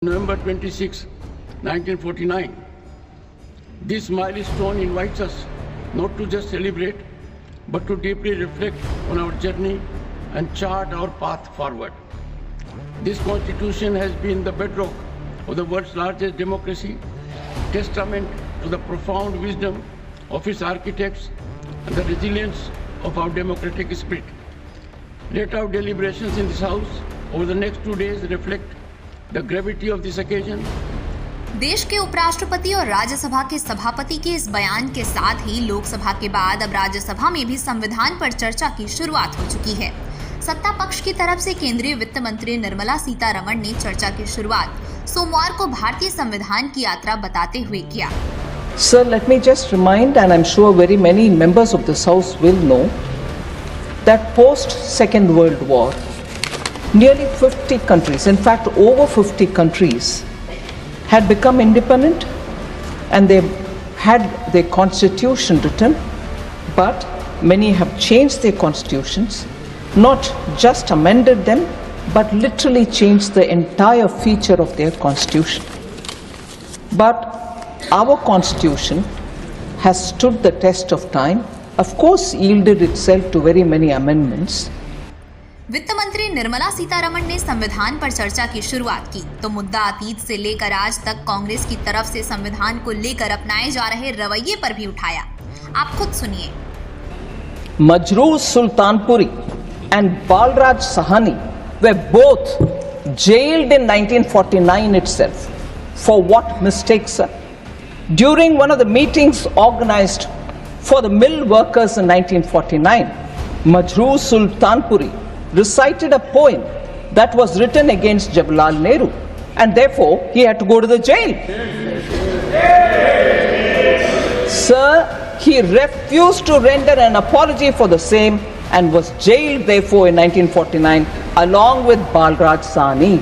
November 26, 1949. This milestone invites us not to just celebrate, but to deeply reflect on our journey and chart our path forward. This Constitution has been the bedrock of the world's largest democracy, testament to the profound wisdom of its architects and the resilience of our democratic spirit. Let our deliberations in this House over the next 2 days reflect the gravity of this occasion. देश के उपराष्ट्रपति और राज्यसभा के सभापति के इस बयान के साथ ही लोकसभा के बाद अब राज्यसभा में भी संविधान पर चर्चा की शुरुआत हो चुकी है। सत्ता पक्ष की तरफ से केंद्रीय वित्त मंत्री निर्मला सीतारमण ने चर्चा की शुरुआत सोमवार को भारतीय संविधान की यात्रा बताते हुए किया। Sir, let me just remind, and I'm sure very many members of this House will know, that post Second World War, nearly 50 countries, in fact over 50 countries, had become independent and they had their constitution written, but many have changed their constitutions, not just amended them, but literally changed the entire feature of their constitution. But our constitution has stood the test of time, of course yielded itself to very many amendments. वित्त मंत्री निर्मला सीतारमण ने संविधान पर चर्चा की शुरुआत की तो मुद्दा अतीत से लेकर आज तक कांग्रेस की तरफ से संविधान को लेकर अपनाए जा रहे रवैये पर भी उठाया। आप खुद सुनिए। Majroor Sultanpuri and Balraj Sahani were both jailed in 1949 itself. For what mistakes, sir? During one of the meetings organized for the mill workers in 1949, Majroor Sultanpuri recited a poem that was written against Jawaharlal Nehru, and therefore he had to go to the jail. Sir, he refused to render an apology for the same and was jailed therefore in 1949 along with Balraj Sahni,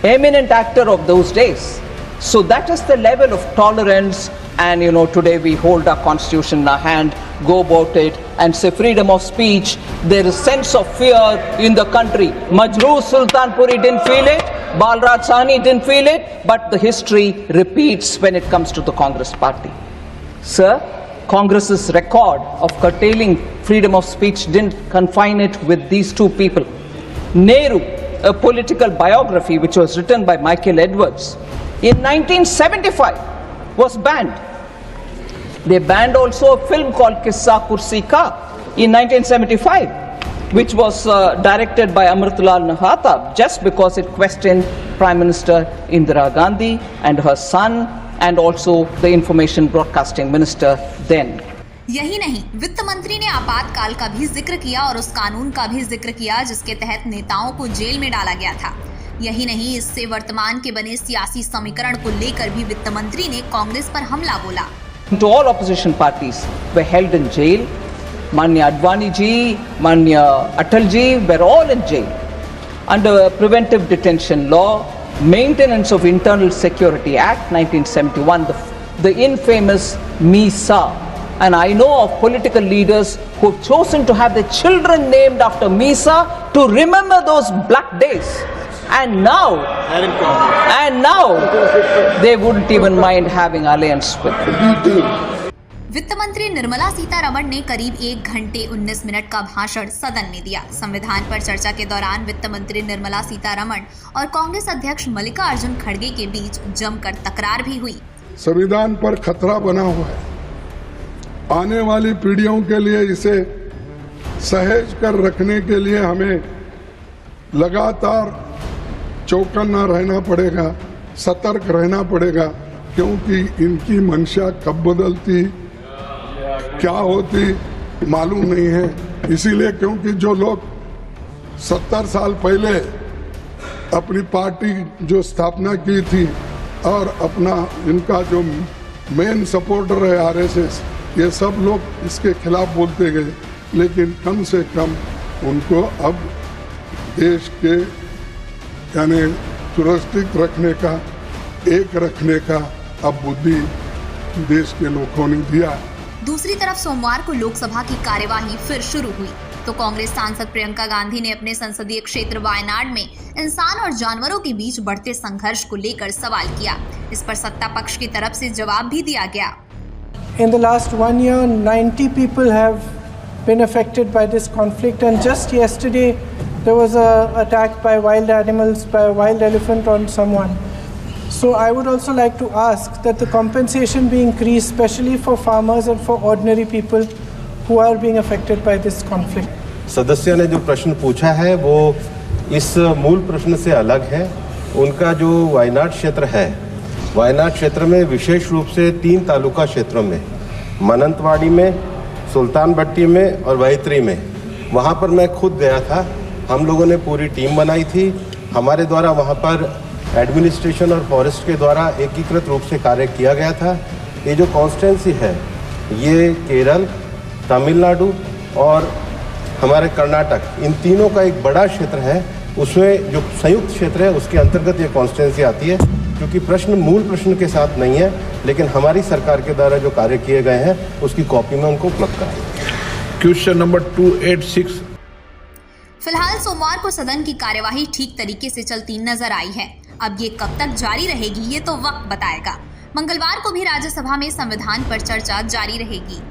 eminent actor of those days. So that is the level of tolerance, and today we hold our constitution in our hand, go about it and say freedom of speech. There is sense of fear in the country. Majroor Sultanpuri didn't feel it, Balraj Sahni didn't feel it, but the history repeats when it comes to the Congress party. Sir, Congress's record of curtailing freedom of speech didn't confine it with these two people. Nehru, a political biography which was written by Michael Edwards, in 1975 was banned. They banned also a film called Kissa Kursi Ka in 1975, which was directed by Amritlal Nahata, just because it questioned Prime Minister Indira Gandhi and her son, and also the information broadcasting minister then. यही नहीं, वित्त मंत्री ने आपातकाल का भी जिक्र किया और उस कानून का भी जिक्र किया जिसके तहत नेताओं को जेल में डाला गया था। यही नहीं, इससे वर्तमान के बने सियासी समीकरण को लेकर भी वित्त मंत्री ने कांग्रेस पर हमला बोला। To all opposition parties were held in jail. Manya Advani ji, Manya Atal ji were all in jail under Preventive Detention Law, Maintenance of Internal Security Act 1971, the infamous MISA. And I know of political leaders who have chosen to have their children named after MISA to remember those black days. And now they wouldn't even mind having alliance with them. वित्त मंत्री निर्मला सीतारमण ने करीब 1 घंटे 19 minute का भाषण सदन में दिया। संविधान पर चर्चा के दौरान वित्त मंत्री निर्मला सीतारमण और कांग्रेस अध्यक्ष मल्लिकार्जुन खड़गे के बीच जमकर तकरार भी हुई। संविधान पर खतरा बना हुआ है। आने वाली पीढ़ियों के लिए इसे सहेज कर रखने के लिए हमें लगातार चौकन्ना रहना पड़ेगा, सतर्क रहना पड़ेगा, क्योंकि इनकी मंशा कब बदलती, क्या होती मालूम नहीं है। इसीलिए क्योंकि जो लोग 70 साल पहले अपनी पार्टी जो स्थापना की थी और अपना इनका जो मेन सपोर्टर है आरएसएस, ये सब लोग इसके खिलाफ बोलते गए, लेकिन कम से कम उनको अब देश के यानी सुरक्षित रखने का, एक रखने का अब बुद्धि देश के लोगों ने दिया। दूसरी तरफ सोमवार को लोकसभा की कार्यवाही फिर शुरू हुई। तो कांग्रेस सांसद प्रियंका गांधी ने अपने संसदीय क्षेत्र वायनाड में इंसान और जानवरों के बीच बढ़ते संघर्ष को लेकर सवाल किया। इस पर सत्ता पक्ष की तरफ से जवाब भी दिया गया। In the last 1 year, 90 people have been affected by this conflict, and just yesterday there was an attack by wild animals, by a wild elephant on someone. So I would also like to ask that the compensation be increased, especially for farmers and for ordinary people who are being affected by this conflict. सदस्य ने जो प्रश्न पूछा है वो इस मूल प्रश्न से अलग है। उनका जो वायनाड क्षेत्र है, वायनाड क्षेत्र में विशेष रूप से 3 तालुका क्षेत्रों में, मनंतवाड़ी में, सुल्तानबट्टी में और वैतरी में, वहाँ पर मैं खुद गया था। हम लोगों ने पूरी टीम बनाई थी। हमारे द्वारा वहाँ पर एडमिनिस्ट्रेशन और फॉरेस्ट के द्वारा एकीकृत रूप से कार्य किया गया था। ये जो कॉन्स्टिट्यूंसी है ये केरल, तमिलनाडु और हमारे कर्नाटक, इन तीनों का एक बड़ा क्षेत्र है। उसमें जो संयुक्त क्षेत्र है उसके अंतर्गत ये कॉन्स्टिट्यूंसी आती है। क्योंकि प्रश्न मूल प्रश्न के साथ नहीं है, लेकिन हमारी सरकार के द्वारा जो कार्य किए गए हैं उसकी कॉपी में उनको उपलब्ध कराएं। Question number 286। फिलहाल सोमवार को सदन की कार्यवाही ठीक तरीके से चलती नजर आई है। अब ये कब तक जारी रहेगी ये तो वक्त बताएगा। मंगलवार को भी राज्यसभा में संविधान पर चर्चा जारी रहेगी।